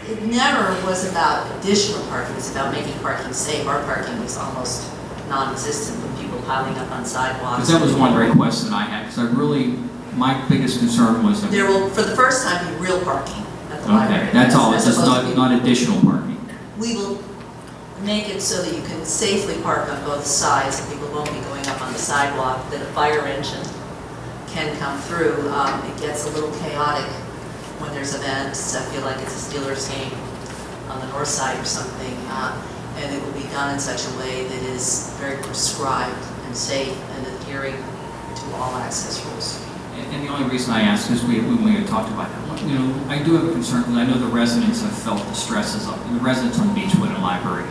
it never was about additional parking. It's about making parking safe. Our parking was almost non-existent with people piling up on sidewalks. Because that was one request that I had. Because my biggest concern was that. There will, for the first time, be real parking at the library. Okay, that's all. It's As just opposed to be- not additional parking. We will make it so that you can safely park on both sides, and people won't be going up on the sidewalk, that a fire engine can come through. It gets a little chaotic when there's events. I feel like it's a Steelers game on the north side or something, and it will be done in such a way that is very prescribed and safe and adhering to all access rules. And the only reason I ask is when we had talked about that, you know, I do have a concern because I know the residents have felt the stresses of the residents on Beechwood and Library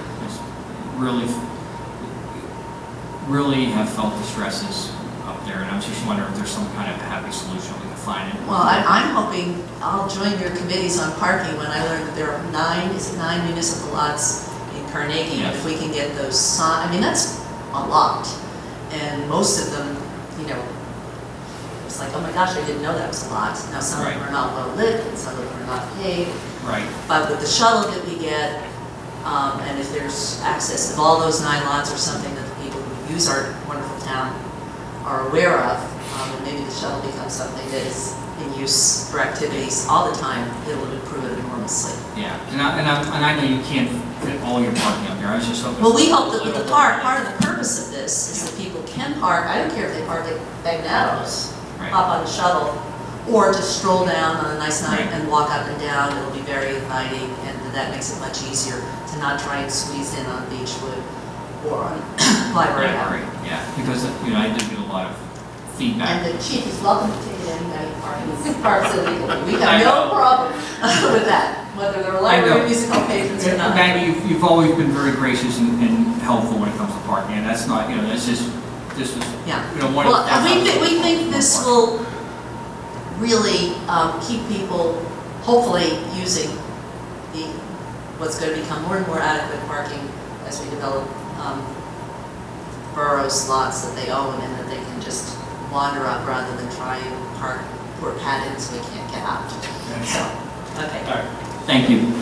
really have felt the stresses up there, and I was just wondering if there's some kind of happy solution we can find. Well, I'm hoping I'll join your committees on parking when I learn that there are nine municipal lots in Carnegie. Yes. And if we can get those signed, I mean, that's a lot. And most of them, you know, it's like, oh my gosh, I didn't know that was a lot. Now, some of them are not well lit, and some of them are not paved. Right. But with the shuttle that we get, and if there's access, if all those 9 lots are something that the people who use our wonderful town are aware of, and maybe the shuttle becomes something that is in use for activities all the time, it'll improve it enormously. Yeah, and I know you can't fit all your parking up there. I was just hoping. Well, we hope that with the park, part of the purpose of this is that people can park. I don't care if they park at Bagnatos, hop on the shuttle, or just stroll down on a nice night and walk up and down. It'll be very inviting, and that makes it much easier to not try and squeeze in on Beechwood or on Library. Yeah, because you know I did get a lot of feedback. And the chief is welcome to take anybody parks illegally. We have no problem with that, whether they're library or musical patrons or not. Maggie, you've always been very gracious and helpful when it comes to parking, and that's not, you know, that's just this was, Yeah. one of Well, the. we think this will really keep people hopefully using what's going to become more and more adequate parking as we develop borough slots that they own and that they can just wander up rather than try and park poor padded so we can't get out. So, okay. All right, thank you.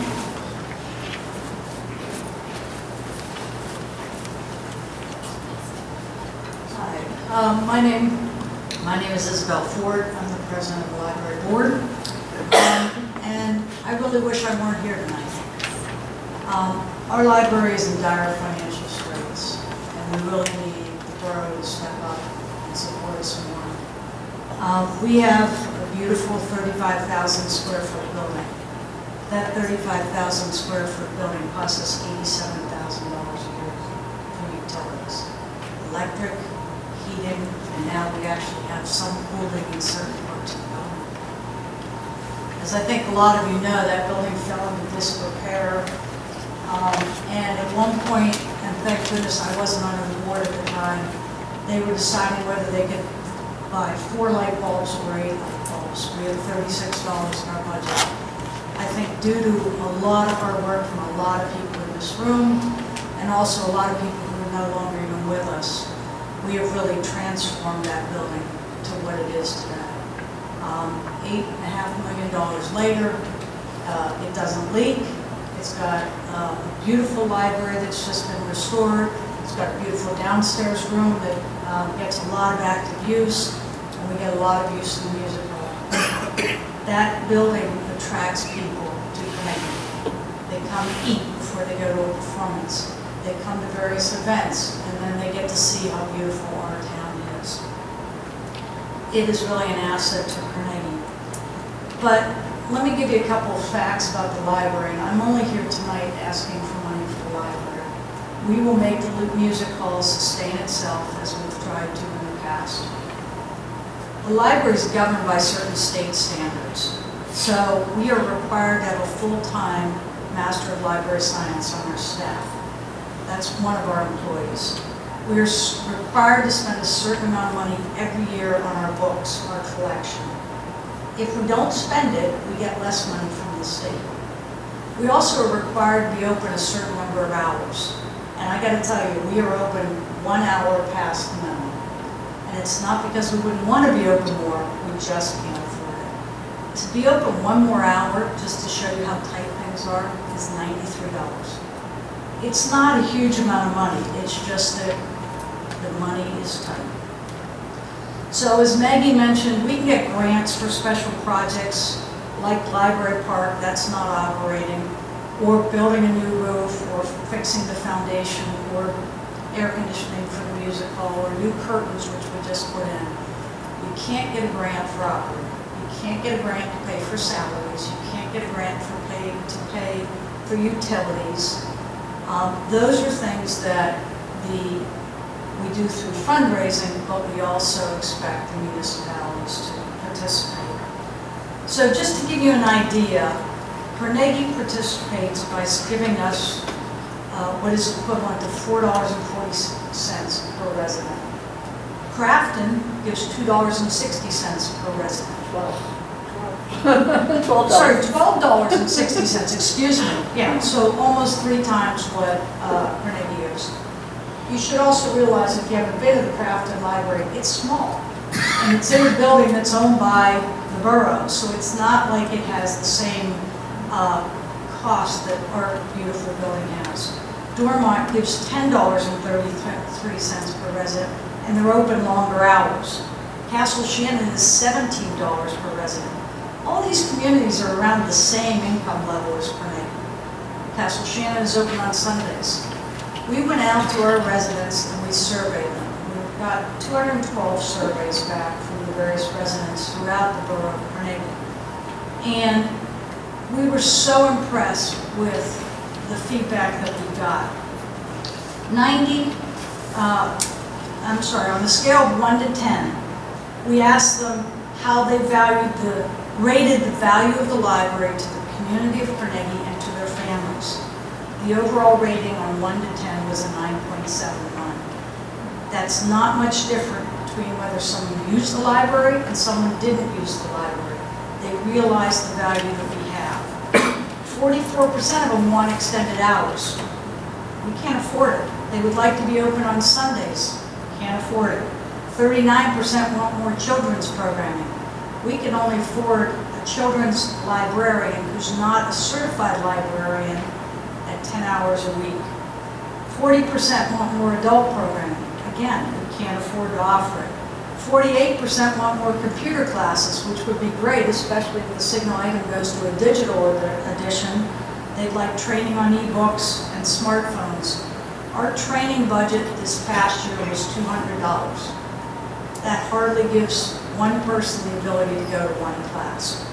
Hi, my name is Isabel Ford. I'm the president of the library board. And I really wish I weren't here tonight. Our library is in dire financial straits, and we really need the borough to step up and support us more. We have a beautiful 35,000 square foot building. That 35,000 square foot building costs us $87,000 a year for utilities. Electric, heating, and now we actually have some cooling in certain parts of the building. As I think a lot of you know, that building fell into disrepair. And at one point, and thank goodness I wasn't on the board at the time, they were deciding whether they could buy 4 light bulbs or 8 light bulbs. We had $36 in our budget. I think due to a lot of hard work from a lot of people in this room, and also a lot of people who are no longer even with us, we have really transformed that building to what it is today. $8.5 million later, it doesn't leak. It's got a beautiful library that's just been restored. It's got a beautiful downstairs room that gets a lot of active use, and we get a lot of use in the music hall. That building attracts people to Carnegie. They come eat before they go to a performance. They come to various events, and then they get to see how beautiful our town is. It is really an asset to Carnegie. But let me give you a couple of facts about the library. And I'm only here tonight asking for money for the library. We will make the music hall sustain itself as we've tried to in the past. The library is governed by certain state standards. So we are required to have a full-time Master of Library Science on our staff. That's one of our employees. We are required to spend a certain amount of money every year on our books, our collection. If we don't spend it, we get less money from the state. We also are required to be open a certain number of hours. And I got to tell you, we are open 1 hour past the minimum. And it's not because we wouldn't want to be open more, we just can't afford it. To be open 1 more hour, just to show you how tight things are, is $93. It's not a huge amount of money, it's just that the money is tight. So as Maggie mentioned, we can get grants for special projects like Library Park, that's not operating, or building a new roof, or fixing the foundation, or air conditioning for the music hall, or new curtains, which we just put in. You can't get a grant for operating. You can't get a grant to pay for salaries. You can't get a grant to pay for utilities. Those are things that we do through fundraising, but we also expect the municipalities to participate. So just to give you an idea, Carnegie participates by giving us what is equivalent to $4.40 per resident. Crafton gives $2.60 per resident. Sorry, $12.60, excuse me. Yeah, so almost 3 times what Carnegie gives. You should also realize if you haven't been to the Crafton Library, it's small. And it's in a building that's owned by the borough, so it's not like it has the same cost that our beautiful building has. Dormont gives $10.33 per resident, and they're open longer hours. Castle Shannon is $17 per resident. All these communities are around the same income level as Carnegie. Castle Shannon is open on Sundays. We went out to our residents and we surveyed them. We got 212 surveys back from the various residents throughout the borough of Carnegie. And we were so impressed with the feedback that we got. On a scale of 1 to 10, we asked them how they rated the value of the library to the community of Carnegie and to their families. The overall rating on 1 to 10 was a 9.71. That's not much different between whether someone used the library and someone didn't use the library. They realize the value that we have. 44% of them want extended hours. We can't afford it. They would like to be open on Sundays. Can't afford it. 39% want more children's programming. We can only afford a children's librarian who's not a certified librarian at 10 hours a week. 40% want more adult programming. Again, we can't afford to offer it. 48% want more computer classes, which would be great, especially if the Signal item goes to a digital edition. They'd like training on e-books and smartphones. Our training budget this past year was $200. That hardly gives one person the ability to go to one class.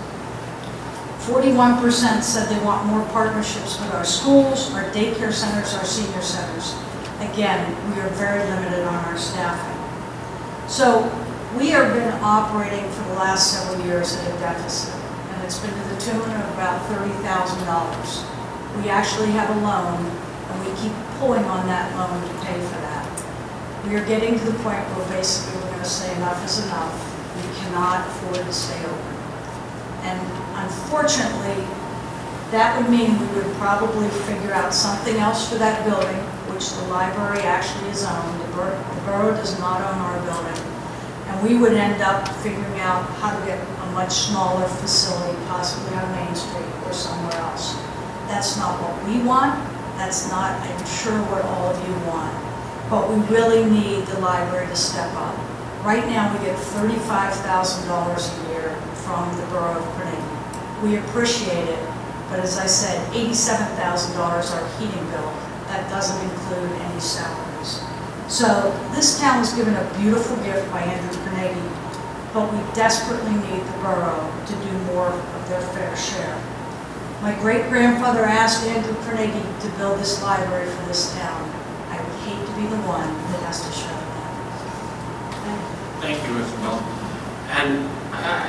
41% said they want more partnerships with our schools, our daycare centers, our senior centers. Again, we are very limited on our staffing. So we have been operating for the last several years at a deficit, and it's been to the tune of about $30,000. We actually have a loan, and we keep pulling on that loan to pay for that. We are getting to the point where basically we're going to say enough is enough. We cannot afford to stay open. And unfortunately, that would mean we would probably figure out something else for that building, which the library actually is owned. The borough does not own our building. And we would end up figuring out how to get a much smaller facility, possibly on Main Street or somewhere else. That's not what we want. That's not, I'm sure, what all of you want. But we really need the library to step up. Right now, we get $35,000 a year from the Borough of Carnegie. We appreciate it, but as I said, $87,000 our heating bill. That doesn't include any salaries. So this town was given a beautiful gift by Andrew Carnegie, but we desperately need the borough to do more of their fair share. My great-grandfather asked Andrew Carnegie to build this library for this town. I would hate to be the one that has to show that. Thank you, Mr. Miller. And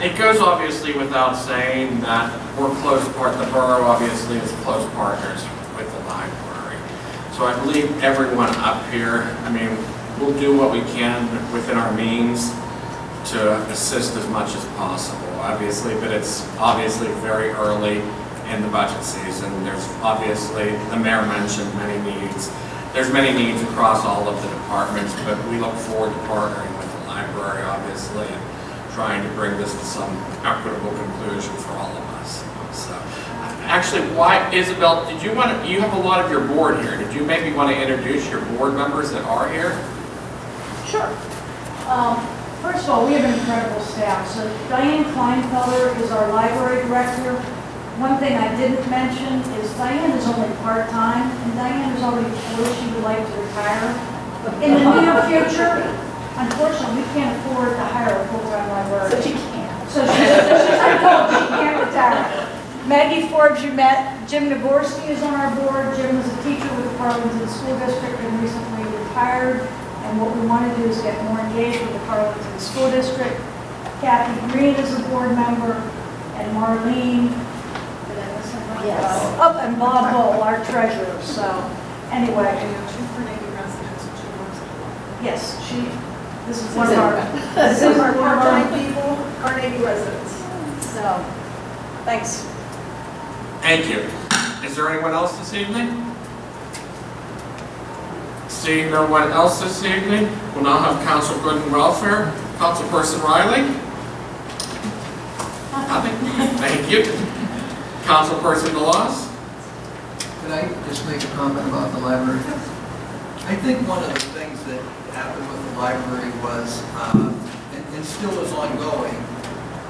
it goes obviously without saying that we're close the borough obviously is close partners with the library. So I believe everyone up here, I mean, we'll do what we can within our means to assist as much as possible, obviously, but it's obviously very early in the budget season. There's obviously, the mayor mentioned many needs. There's many needs across all of the departments, but we look forward to partnering with the library, obviously, and trying to bring this to some equitable conclusion for all of us. So, actually, why, Isabel, did you want to, you have a lot of your board here. Did you maybe want to introduce your board members that are here? Sure. First of all, we have an incredible staff. So Diane Kleinfelder is our library director. One thing I didn't mention is Diane is only part-time, and Diane has already told she would like to retire. In the near future, unfortunately, we can't afford to hire a full-time librarian. So she can't. So she's told she can't retire. Maggie Forbes, you met. Jim Nagorski is on our board. Jim was a teacher with the Carleton School District and recently retired. And what we want to do is get more engaged with the Carleton School District. Kathy Green is a board member, and Marlene, did I miss somebody? Yes. Oh, and Bob Bull, our treasurer. So anyway. Yes, this is one of our part-time people, Carnegie residents. So, thanks. Thank you. Is there anyone else this evening? Seeing no one else this evening, we'll now have Council Good and Welfare. Councilperson Riley? Nothing? Thank you. Councilperson DeLoss? Could I just make a comment about the library? I think one of the things that happened with the library was, and still is ongoing,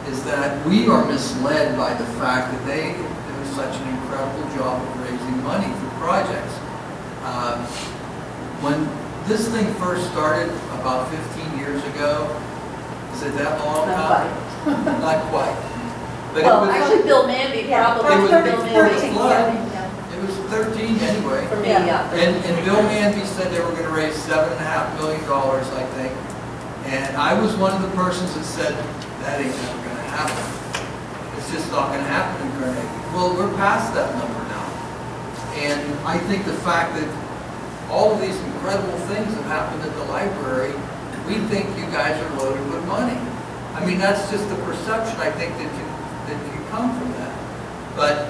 is that we are misled by the fact that they do such an incredible job of raising money for projects. When this thing first started about 15 years ago, is it that long? Not quite. But well, it was, actually, Bill Manby probably. It was Bill before the Manby. flood. It was 13 anyway. For me, yeah. And Bill Manby said they were going to raise $7.5 million, I think. And I was one of the persons that said, that ain't never going to happen. It's just not going to happen in Carnegie. Well, we're past that number now. And I think the fact that all of these incredible things have happened at the library. We think you guys are loaded with money. I mean, that's just the perception, I think, that can come from that. But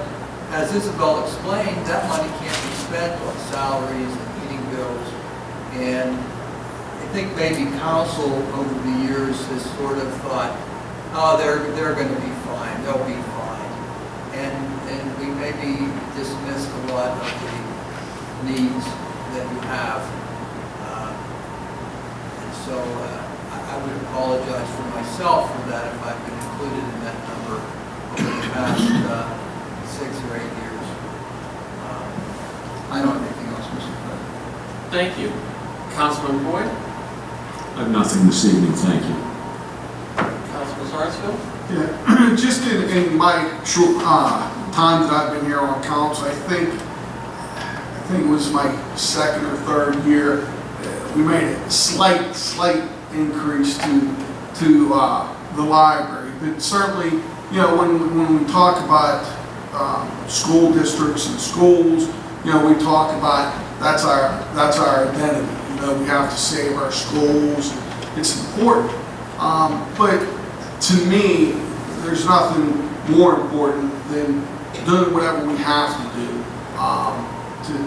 as Isabel explained, that money can't be spent on salaries and heating bills. And I think maybe council over the years has sort of thought, oh, they're going to be fine, they'll be fine. And we maybe dismissed a lot of the needs that you have. And so I would apologize for myself for that if I've been included in that number over the past 6 or 8 years. I don't have anything else, Mr. President. Thank you. Councilman Boyd? I have nothing this evening, thank you. Councilman Sarsfield? Yeah, just in my short time that I've been here on council, I think it was my second or third year, we made a slight increase to the library. But certainly, you know, when we talk about school districts and schools, you know, we talk about that's our identity. You know, we have to save our schools. It's important. But to me, there's nothing more important than doing whatever we have to do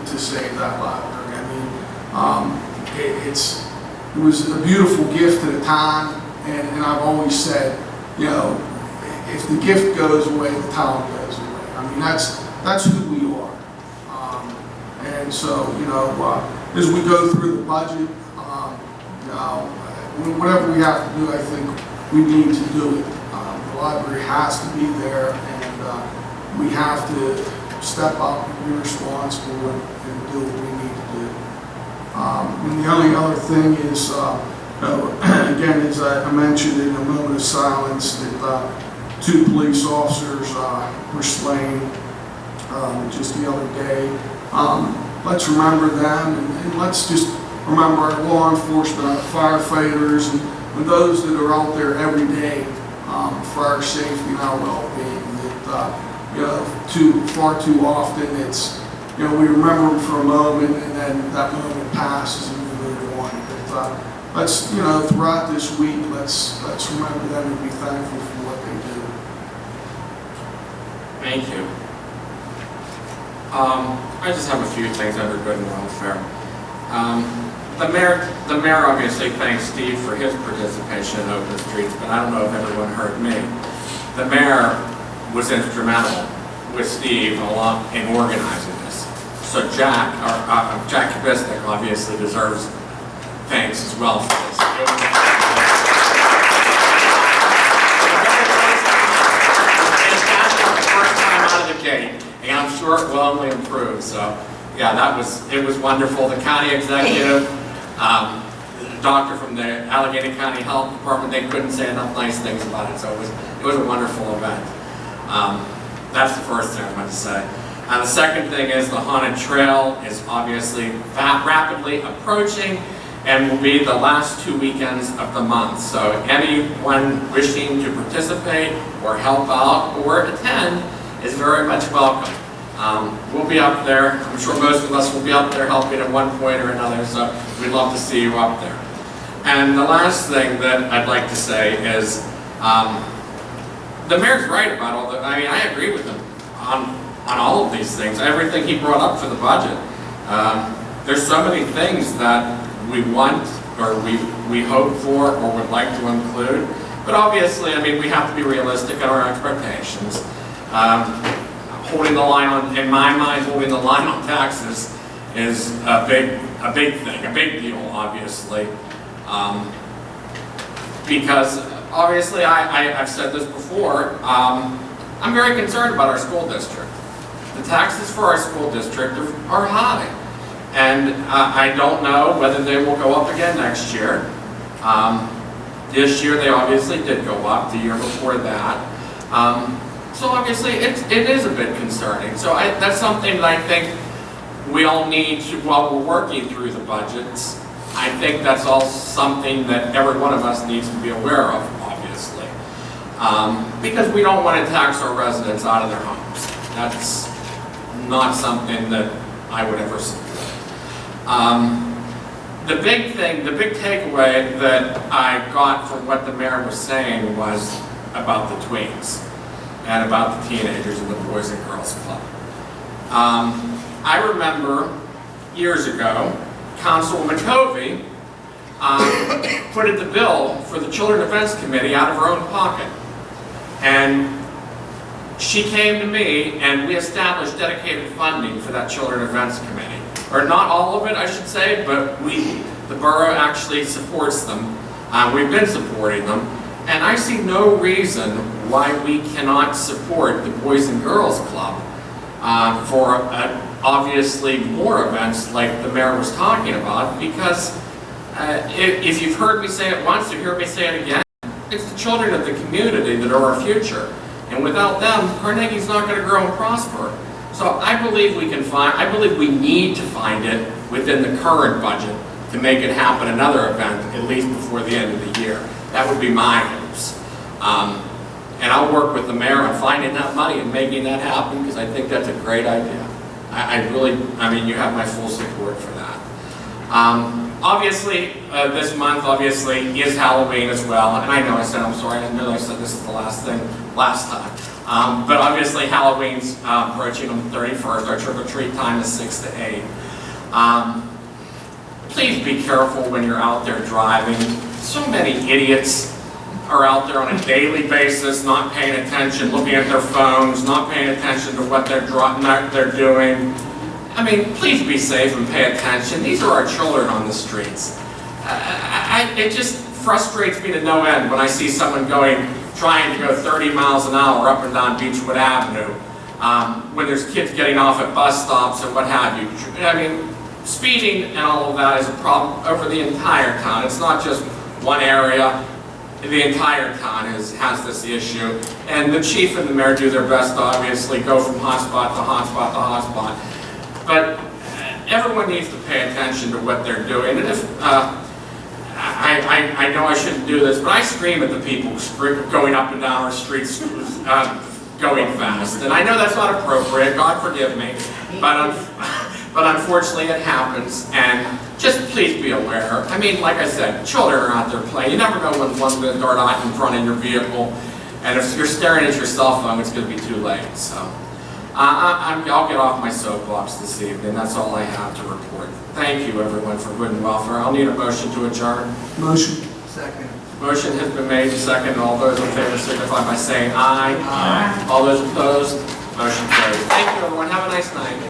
to save that library. I mean, it was a beautiful gift at a time, and I've always said, you know, if the gift goes away, the town goes away. I mean, that's who we are. And so, you know, as we go through the budget, you know, whatever we have to do, I think we need to do it. The library has to be there, and we have to step up and be responsible and do what we need to do. And the only other thing is, again, as I mentioned in a moment of silence, that 2 police officers were slain just the other day. Let's remember them, and let's just remember our law enforcement, our firefighters, and those that are out there every day for our safety and our well-being. That you know, far too often it's, you know, we remember them for a moment, and then that moment passes and we move on. But let's, you know, throughout this week, let's remember them and be thankful for what they do. Thank you. I just have a few things under good and welfare. The mayor obviously thanks Steve for his participation in Open Streets, but I don't know if everyone heard me. The mayor was instrumental with Steve in organizing this. So Jack Kubisnik obviously deserves thanks as well for this. The first time out of the gate, and I'm sure it will only improve. So, yeah, it was wonderful. The county executive, the doctor from the Allegheny County Health Department, they couldn't say enough nice things about it. So it was a wonderful event. That's the first thing I want to say. The second thing is the Haunted Trail is obviously rapidly approaching and will be the last 2 weekends of the month. So anyone wishing to participate or help out or attend is very much welcome. We'll be up there. I'm sure most of us will be up there helping at one point or another, so we'd love to see you up there. And the last thing that I'd like to say is the mayor's right about all I mean, I agree with him on all of these things, everything he brought up for the budget. There's so many things that we want or we hope for or would like to include, but obviously, I mean, we have to be realistic in our expectations. Holding the line on, in my mind, holding the line on taxes is a big thing, a big deal, obviously. Because obviously, I've said this before, I'm very concerned about our school district. The taxes for our school district are high. And I don't know whether they will go up again next year. This year they obviously did go up, the year before that. So obviously it is a bit concerning. So that's something that I think we all need to, while we're working through the budgets, I think that's all something that every one of us needs to be aware of, obviously. Because we don't want to tax our residents out of their homes. That's not something that I would ever support. The big thing, the big takeaway that I got from what the mayor was saying was about the tweens and about the teenagers in the Boys and Girls Club. I remember years ago, Councilwoman Covey put the bill for the Children Events Committee out of her own pocket. And she came to me and we established dedicated funding for that Children Events Committee. Or not all of it, I should say, but the borough actually supports them. We've been supporting them. And I see no reason why we cannot support the Boys and Girls Club for obviously more events like the mayor was talking about, because if you've heard me say it once, you've heard me say it again, it's the children of the community that are our future. And without them, Carnegie's not going to grow and prosper. So I believe I believe we need to find it within the current budget to make it happen, another event, at least before the end of the year. That would be my hopes. And I'll work with the mayor on finding that money and making that happen, because I think that's a great idea. I mean, you have my full support for that. Obviously, this month, obviously, is Halloween as well. And I know I'm sorry, I know I said this is the last time. But obviously, Halloween's approaching on the 31st. Our trick-or-treat time is 6 to 8. Please be careful when you're out there driving. So many idiots are out there on a daily basis, not paying attention, looking at their phones, not paying attention to what they're doing. I mean, please be safe and pay attention. These are our children on the streets. It just frustrates me to no end when I see someone trying to go 30 miles an hour up and down Beechwood Avenue, when there's kids getting off at bus stops and what have you. I mean, speeding and all of that is a problem over the entire town. It's not just one area. The entire town has this issue. And the chief and the mayor do their best to obviously go from hotspot to hotspot to hotspot. But everyone needs to pay attention to what they're doing. And if, I know I shouldn't do this, but I scream at the people going up and down our streets going fast. And I know that's not appropriate, God forgive me, but unfortunately it happens. And just please be aware. I mean, like I said, children are out there playing. You never know when one's going to dart out in front of your vehicle. And if you're staring at your cell phone, it's going to be too late. So I'll get off my soapbox this evening. That's all I have to report. Thank you, everyone, for good and welfare. I'll need a motion to adjourn. Motion. Second. Motion has been made and seconded. All those in favor signify by saying aye. Aye. All those opposed, motion carries. Thank you, everyone. Have a nice night.